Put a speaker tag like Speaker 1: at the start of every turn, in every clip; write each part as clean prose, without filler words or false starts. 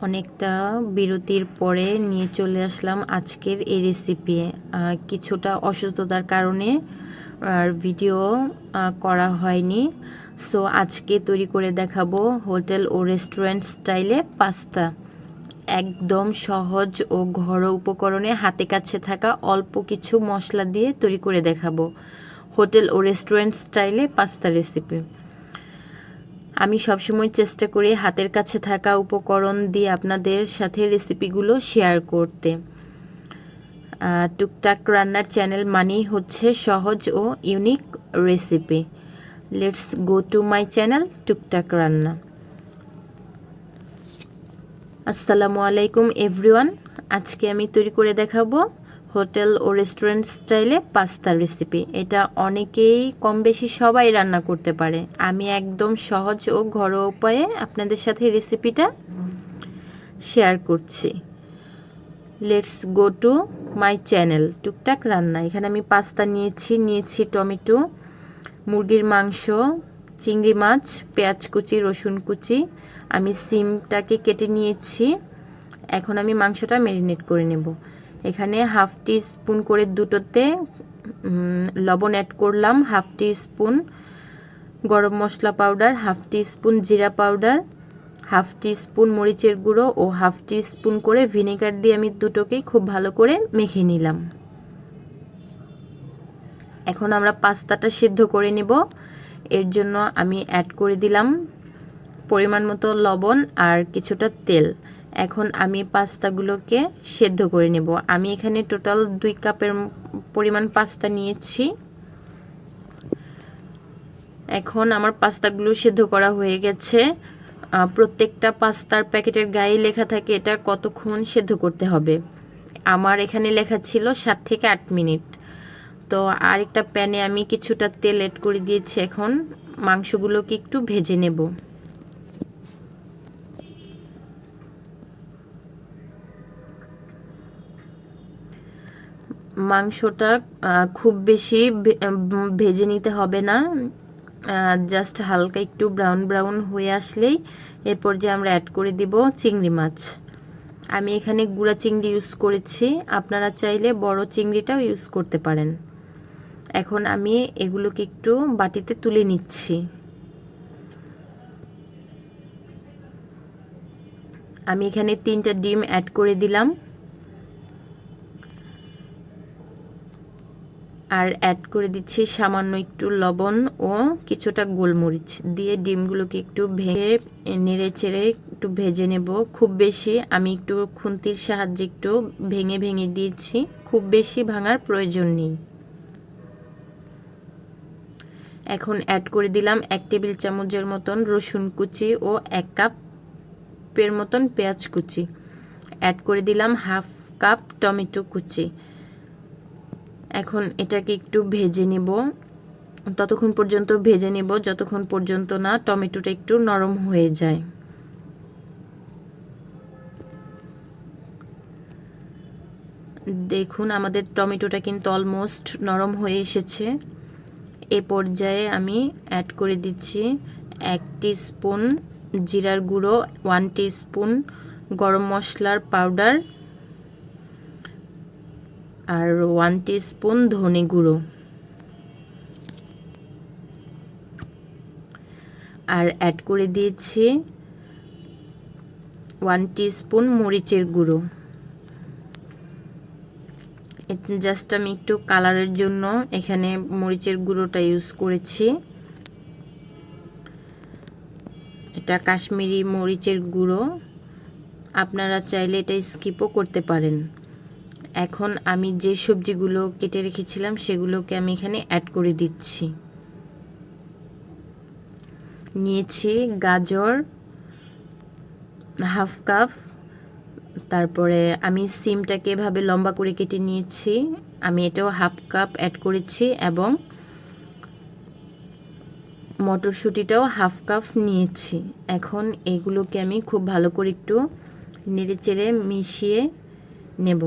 Speaker 1: অনেকটা বিরতির পরে নিয়ে চলে আসলাম আজকের এই রেসিপি। কিছুটা অসুস্থতার কারণে আর ভিডিও করা হয়নি। সো আজকে তৈরি করে দেখাবো হোটেল ও রেস্টুরেন্ট স্টাইলে পাস্তা। একদম সহজ ও ঘরোয়া উপকরণে হাতে কাছে থাকা অল্প কিছু মশলা দিয়ে তৈরি করে দেখাবো হোটেল ও রেস্টুরেন্ট স্টাইলে পাস্তা রেসিপি। আমি সবসময় চেষ্টা করি হাতের কাছে থাকা উপকরণ দিয়ে আপনাদের সাথে রেসিপিগুলো শেয়ার করতে। টুকটাক রান্নার চ্যানেল মানেই হচ্ছে সহজ ও unique recipe. Let's go to my channel Tuktak Ranna. আসসালামু আলাইকুম এভরিওয়ান। আজকে আমি তৈরি করে দেখাবো হোটেল ও রেস্টুরেন্ট স্টাইলে পাস্তা রেসিপি। এটা অনেকেই কম বেশি সবাই রান্না করতে পারে। আমি একদম সহজ ও ঘরোয়া উপায়ে আপনাদের সাথে রেসিপিটা শেয়ার করছি। Let's go to my channel Tuktak রান্না। এখানে আমি পাস্তা নিয়েছি টমেটো, মুরগির মাংস, চিংড়ি মাছ, পেঁয়াজ কুচি, রসুন কুচি। আমি সিমটাকে কেটে নিয়েছি। এখন আমি মাংসটা ম্যারিনেট করে নেব। এখানে হাফ টি স্পুন করে দুটোতে লবণ অ্যাড করলাম, হাফ টি স্পুন গরম মশলা পাউডার, হাফ টি স্পুন জিরা পাউডার, হাফ টি স্পুন মরিচের গুঁড়ো ও হাফ টি স্পুন করে ভিনেগার দিয়ে আমি দুটোকেই খুব ভালো করে মেখে নিলাম। এখন আমরা পাস্তাটা সিদ্ধ করে নেব। এর জন্য আমি অ্যাড করে দিলাম পরিমাণ মতো লবণ আর কিছুটা তেল। এখন আমি পাস্তাগুলোকে সেদ্ধ করে নেব। আমি এখানে টোটাল 2 কাপের পরিমাণ পাস্তা নিয়েছি। এখন আমার পাস্তাগুলো সেদ্ধ করা হয়ে গেছে। প্রত্যেকটা পাস্তার প্যাকেটের গায়ে লেখা থাকে এটা কতক্ষণ সেদ্ধ করতে হবে। আমার এখানে লেখা ছিল 7 থেকে 8 মিনিট। তো আরেকটা প্যানে আমি কিছুটা তেল অ্যাড করে দিয়েছি। এখন মাংসগুলোকে একটু ভেজে নেব। মাংসটা খুব বেশি ভেজে নিতে হবে না, জাস্ট হালকা একটু ব্রাউন ব্রাউন হয়ে আসলেই এরপর যে আমরা অ্যাড করে দিব চিংড়ি মাছ। আমি এখানে গুঁড়া চিংড়ি ইউজ করেছি, আপনারা চাইলে বড় চিংড়িটাও ইউজ করতে পারেন। এখন আমি এগুলোকে একটু বাটিতে তুলে নিচ্ছি। আমি এখানে 3টা ডিম অ্যাড করে দিলাম আর অ্যাড করে দিচ্ছি সামান্য একটু লবণ ও কিছুটা গোলমরিচ দিয়ে ডিমগুলোকে একটু ভেঙে নেড়ে চেড়ে একটু ভেজে নেব। খুব বেশি আমি একটু খুন্তির সাহায্যে একটু ভেঙে ভেঙে দিয়েছি, খুব বেশি ভাঙার প্রয়োজন নেই। এখন অ্যাড করে দিলাম 1 টেবিল চামচের মতন রসুন কুচি ও 1 কাপের মতন পেঁয়াজ কুচি। অ্যাড করে দিলাম হাফ কাপ টমেটো কুচি। এখন এটাকে একটু ভেজে নেব, ততক্ষণ পর্যন্ত ভেজে নেব যতক্ষণ পর্যন্ত না টমেটোটা একটু নরম হয়ে যায়। দেখুন আমাদের টমেটোটা কিন্তু অলমোস্ট নরম হয়ে এসেছে। এ পর্যায়ে আমি অ্যাড করে দিচ্ছি 1 টিস্পুন জিরার গুঁড়ো, 1 টিস্পুন গরম মশলার পাউডার আর 1 টিস্পুন ধনে গুঁড়ো, আর অ্যাড করে দিয়েছি 1 টিস্পুন মরিচের গুঁড়ো। জাস্ট আমি একটু কালারের জন্য এখানে মরিচের গুঁড়োটা ইউজ করেছি। এটা কাশ্মীরি মরিচের গুঁড়ো, আপনারা চাইলে এটা স্কিপও করতে পারেন। এখন আমি যে সবজিগুলো কেটে রেখেছিলাম সেগুলোকে আমি এখানে অ্যাড করে দিচ্ছি। নিয়েছি গাজর হাফ কাপ, তারপরে আমি সিমটাকে এভাবে লম্বা করে কেটে নিয়েছি, আমি এটাও হাফ কাপ অ্যাড করেছি এবং মটরশুঁটিটাও হাফ কাপ নিয়েছি। এখন এগুলোকে আমি খুব ভালো করে একটু নেড়েচেড়ে মিশিয়ে নেব।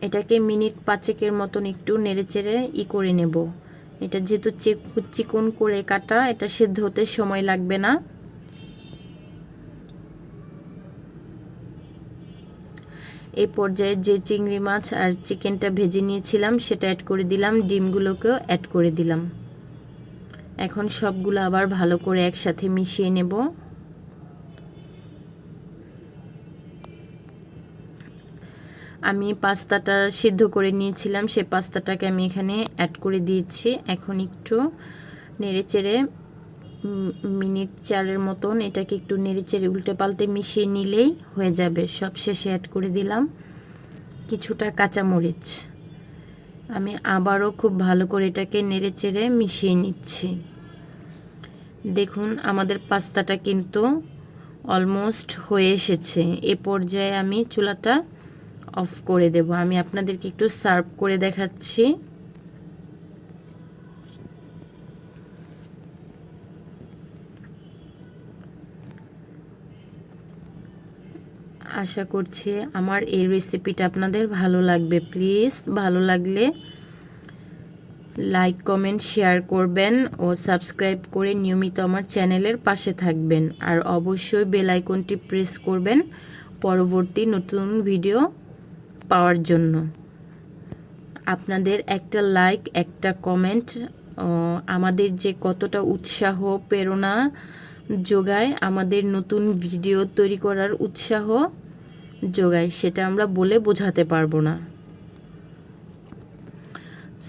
Speaker 1: এটাকে মিনিট 5 মতন একটু নেড়েচেড়ে করে নেব। এটা যেহেতু চিকন করে কাটা, এটা সিদ্ধ হতে সময় লাগবে না। এই পর্যায়ে যে চিংড়ি মাছ আর চিকেনটা ভেজে নিয়েছিলাম সেটা অ্যাড করে দিলাম, ডিমগুলোকেও অ্যাড করে দিলাম। এখন সবগুলো আবার ভালো করে একসাথে মিশিয়ে নেব। আমি পাস্তাটা সিদ্ধ করে নিয়েছিলাম, সেই পাস্তাটাকে আমি এখানে অ্যাড করে দিয়েছি। এখন একটু নেড়েচেড়ে মিনিট 4 মতন এটাকে একটু নেড়েচেড়ে উল্টে পাল্টে মিশিয়ে নিলেই হয়ে যাবে। সব শেষে অ্যাড করে দিলাম কিছুটা কাঁচামরিচ। আমি আবারও খুব ভালো করে এটাকে নেড়েচেড়ে মিশিয়ে নিচ্ছি। দেখুন আমাদের পাস্তাটা কিন্তু অলমোস্ট হয়ে এসেছে। এ পর্যায়ে আমি চুলাটা অফ করে দেব। আমি আপনাদেরকে একটু সার্ভ করে দেখাচ্ছি। আশা করছি আমার এই রেসিপিটা আপনাদের ভালো লাগবে। প্লিজ ভালো লাগলে লাইক কমেন্ট শেয়ার করবেন ও সাবস্ক্রাইব করে নিয়মিত আমার চ্যানেলের পাশে থাকবেন। আর অবশ্যই বেল আইকনটি প্রেস করবেন পরবর্তী নতুন ভিডিও পাওয়ার জন্য। আপনাদের একটা লাইক, একটা কমেন্ট আমাদের যে কতটা উৎসাহ প্রেরণা যোগায়, আমাদের নতুন ভিডিও তৈরি করার উৎসাহ যোগায়, সেটা আমরা বলে বোঝাতে পারবো না।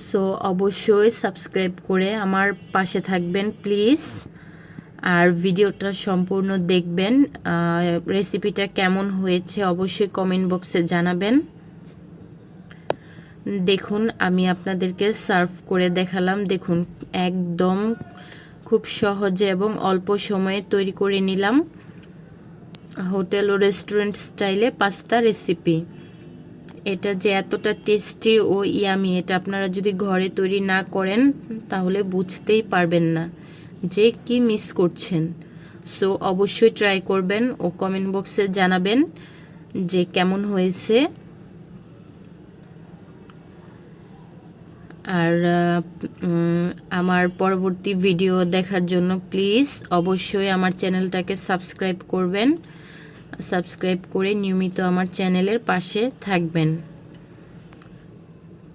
Speaker 1: সো অবশ্যই সাবস্ক্রাইব করে আমার পাশে থাকবেন প্লিজ। আর ভিডিওটা সম্পূর্ণ দেখবেন। রেসিপিটা কেমন হয়েছে অবশ্যই কমেন্ট বক্সে জানাবেন। দেখুন আমি আপনাদেরকে সার্ভ করে দেখালাম। দেখুন একদম খুব সহজে এবং অল্প সময়ে তৈরি করে নিলাম হোটেল ও রেস্টুরেন্ট স্টাইলে পাস্তা রেসিপি। এটা যে এতটা টেস্টি ও ইয়ামি, এটা আপনারা যদি ঘরে তৈরি না করেন তাহলে বুঝতেই পারবেন না যে কি মিস করছেন। সো অবশ্যই ট্রাই করবেন ও কমেন্ট বক্সে জানাবেন যে কেমন হয়েছে। আর আমার পরবর্তী ভিডিও দেখার জন্য প্লিজ অবশ্যই আমার চ্যানেলটাকে সাবস্ক্রাইব করবেন। সাবস্ক্রাইব করে নিয়মিত আমার চ্যানেলের পাশে থাকবেন।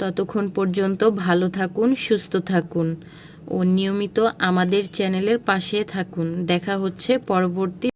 Speaker 1: ততক্ষণ পর্যন্ত ভালো থাকুন, সুস্থ থাকুন ও নিয়মিত আমাদের চ্যানেলের পাশে থাকুন। দেখা হচ্ছে পরবর্তী